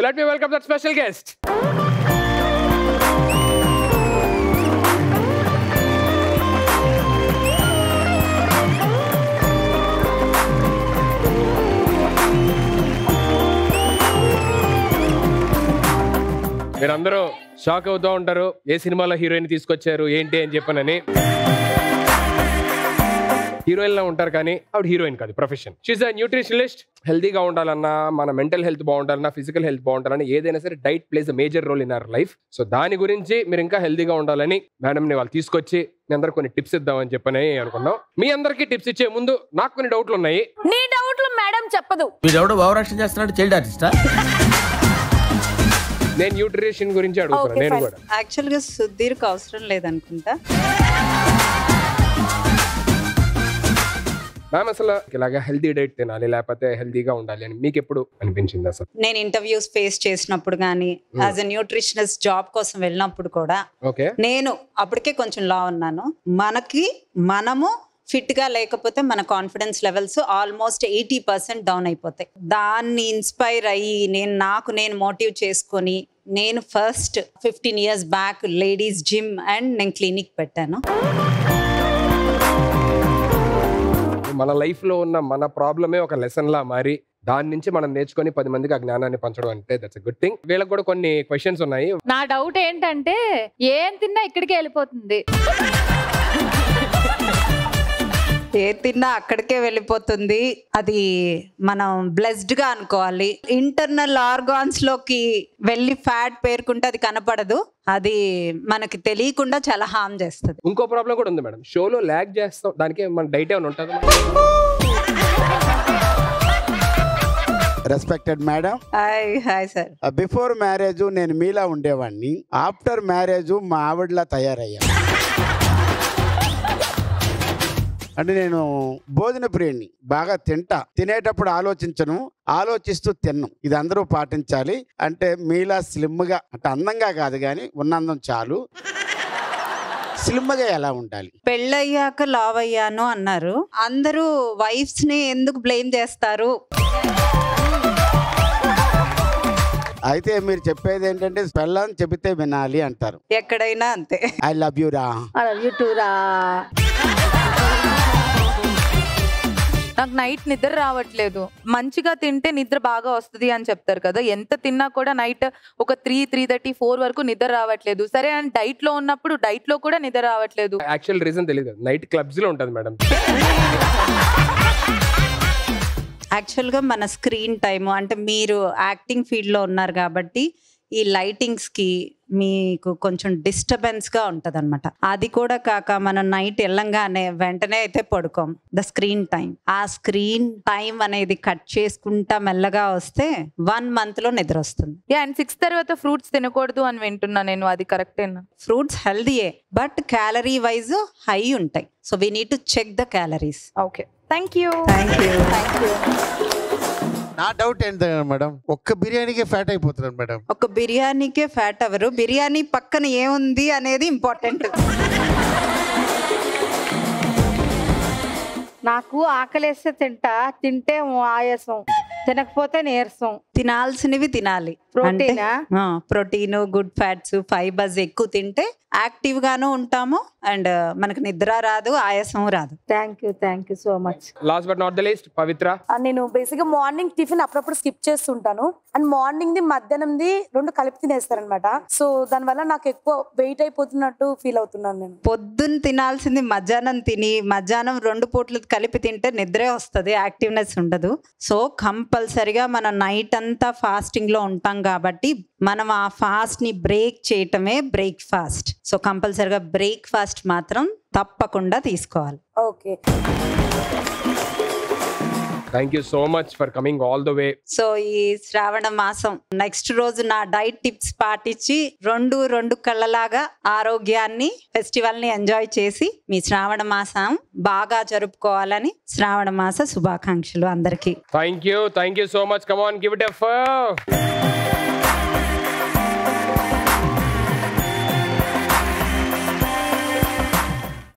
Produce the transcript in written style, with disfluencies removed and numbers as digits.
let me welcome that special guest. మీరందరూ shock అవుతూ ఉంటారు, ఏ సినిమాలో హీరోయిన్ తీసుకొచ్చారు ఏంటి అని చెప్పనని. హీరోయిన్ లా ఉంటారు కానీ ఆవిడ హీరోయిన్ కాదు, ప్రొఫెషన్. షీఈస్ అ న్యూట్రిషనలిస్ట్. హెల్తీగా ఉండాలన్నా, మన మెంటల్ హెల్త్ బాగుండాలన్నా, ఫిజికల్ హెల్త్ బాగుండాలన్నా, ఏదైనా సరే diet plays a major role in our life. So దాని గురించి మీరు ఇంకా హెల్తీగా ఉండాలని మేడంని వాళ్ళు తీసుకొచ్చి మీ అందరు కొన్ని టిప్స్ ఇద్దామని చెప్పని అనుకున్నాం. మీ అందరికి టిప్స్ ఇచ్చే ముందు నాకు కొన్ని డౌట్లు ఉన్నాయి. నీ డౌట్లు మేడం చెప్పదు. వీడెవడో ఓవరాక్షన్ చేస్తున్నాడు, చైల్డ్ ఆర్టిస్టా? నేను న్యూట్రిషన్ గురించి అడుగుతున్నాను. నేను కూడా యాక్చువల్ గా సుధీర్కి అవసరం లేదనుకుంటా. మ్యామ్ అసలు ఇలాగా హెల్తీ డైట్ తినాలి లేకపోతే హెల్తీగా ఉండాలి అని మీకు ఎప్పుడు అనిపించింది అసలు? నేను ఇంటర్వ్యూస్ ఫేస్ చేసినప్పుడు కానీ యాజ్ ఎ న్యూట్రిషనిస్ట్ జాబ్ కోసం వెళ్ళినప్పుడు కూడా ఓకే, నేను అప్పటికే కొంచెం లా ఉన్నాను. మనము ఫిట్ గా లేకపోతే మన కాన్ఫిడెన్స్ లెవెల్స్ ఆల్మోస్ట్ 80% డౌన్ అయిపోతాయి. దాన్ని ఇన్స్పైర్ అయ్యి నేను మోటివ్ చేసుకొని నేను first 15 years back ladies gym and నేను క్లినిక్ పెట్టాను. మన లైఫ్ లో ఉన్న మన ప్రాబ్లమే ఒక లెసన్ లా మారి దాని నుంచి మనం నేర్చుకొని 10 మందికి ఆ జ్ఞానాన్ని పంచడం అంటే దట్స్ ఎ గుడ్ థింగ్. వీళ్ళకి కూడా కొన్ని క్వశ్చన్స్ ఉన్నాయి. నా డౌట్ ఏంటంటే ఏం తిన్నా ఇక్కడికే వెళ్ళిపోతుంది. ఏ తిన్నా అక్కడికే వెళ్ళిపోతుంది. అది మనం బ్లెస్డ్ గా అనుకోవాలి. ఇంటర్నల్ ఆర్గాన్స్ లోకి వెళ్ళి ఫ్యాట్ పేరుకుంటే అది కనపడదు, అది మనకి తెలియకుండా చాలా హార్మ్ చేస్తుంది. ఇంకో ప్రాబ్లం కూడా ఉంది మేడం, షోలో ల్యాగ్ చేస్తాం, దానికి మన డైట్ ఏమైనా ఉంటుంది? Respected madam, hi sir. Before marriage నేను మీలా ఉండేవాడిని, ఆఫ్టర్ మ్యారేజ్ మా ఆవిడలా తయారయ్యా. అంటే నేను భోజన ప్రియుణ్ణి, బాగా తినేటప్పుడు ఆలోచించను, ఆలోచిస్తూ తిన్ను. ఇది అందరూ పాటించాలి. అంటే మీలా స్లిమ్గా, అంటే అందంగా కాదు కానీ ఉన్నందం చాలు. స్లిమ్గా ఎలా ఉండాలి? పెళ్ళయ్యాక లావ్ అయ్యాను అన్నారు. అందరూ వైఫ్స్ ని ఎందుకు బ్లేమ్ చేస్తారు? అయితే మీరు చెప్పేది ఏంటంటే పెళ్ళని చెబితే వినాలి అంటారు. ఎక్కడైనా అంతే. ఐ లవ్ యూ రా. నాకు నైట్ నిద్ర రావట్లేదు. మంచిగా తింటే నిద్ర బాగా వస్తుంది అని చెప్తారు కదా, ఎంత తిన్నా కూడా నైట్ ఒక 3:30-4 వరకు నిద్ర రావట్లేదు. సరే అండ్ డైట్ లో ఉన్నప్పుడు డైట్ లో కూడా నిద్ర రావట్లేదు. యాక్చువల్ రీజన్ తెలియదు, నైట్ క్లబ్స్ లో ఉంటుంది మేడం. యాక్చువల్గా మన స్క్రీన్ టైము, అంటే మీరు యాక్టింగ్ ఫీల్డ్లో ఉన్నారు కాబట్టి ఈ లైటింగ్స్కి మీకు కొంచెం డిస్టర్బెన్స్గా ఉంటుంది అనమాట. అది కూడా కాక మనం నైట్ వెళ్ళంగానే వెంటనే అయితే పడుకోం. ద స్క్రీన్ టైం, ఆ స్క్రీన్ టైం అనేది కట్ చేసుకుంటా మెల్లగా వస్తే 1 month లో నిద్ర వస్తుంది. అండ్ 6 తర్వాత ఫ్రూట్స్ తినకూడదు అని వింటున్నా నేను, అది కరెక్టేనా? ఫ్రూట్స్ హెల్దీయే, బట్ క్యాలరీ వైజ్ హై ఉంటాయి. So we need to check the calories. Okay, thank you. నా డౌట్ ఏంటంటే మేడం, ఒక్క బిర్యానీకే ఫ్యాట్ అయిపోతున్నాను మేడం. ఒక బిర్యానీకే ఫ్యాట్ అవరు, బిర్యానీ పక్కన ఏముంది అనేది ఇంపార్టెంట్. నాకు ఆకలేస్తే తింటే ఆయాసం, తినకపోతే నీరసం. తినాల్సినవి తినాలి. ప్రోటీన్, గుడ్ ఫ్యాట్స్, ఫైబర్స్ ఎక్కువ తింటే యాక్టివ్ గాను ఉంటాము అండ్ మనకు నిద్ర రాదు, ఆయాసం రాదు. Thank you so much. Last but not the least, Pavitra. నేను బేసిక్ గా మార్నింగ్ టిఫిన్ అప్పుడప్పుడు స్కిప్ చేస్తుంటాను అండ్ మార్నింగ్ ది మధ్యాహ్నంది 2 కలిపి తినేస్తారనమాట. సో దానివల్ల నాకు ఎక్కువ వెయిట్ అయిపోతున్నట్టు ఫీల్ అవుతున్నాను నేను. పొద్దున్న తినాల్సింది మధ్యాహ్నం తిని మధ్యాహ్నం 2 పూటలు కలిపి తింటే నిద్రే వస్తుంది, యాక్టివ్నెస్ ఉండదు. సో కంపల్సరిగా మనం నైట్ అంతా ఫాస్టింగ్ లో ఉంటాం కాబట్టి మనం ఆ ఫాస్ట్ ని బ్రేక్ చేయటమే బ్రేక్ఫాస్ట్. సో కంపల్సరిగా బ్రేక్ఫాస్ట్ మాత్రం తప్పకుండా తీసుకోవాలి. Okay, thank you so much for coming all the way. So ఈ శ్రావణ మాసం నెక్స్ట్ రోజు నా డైట్ టిప్స్ పాటించి 2 కళ్ళలాగా ఆరోగ్యాన్ని, ఫెస్టివల్ ని ఎంజాయ్ చేసి మీ శ్రావణ మాసం బాగా జరుపుకోవాలని శ్రావణ మాస శుభాకాంక్షలు అందరికీ. Thank you so much. Come on, give it a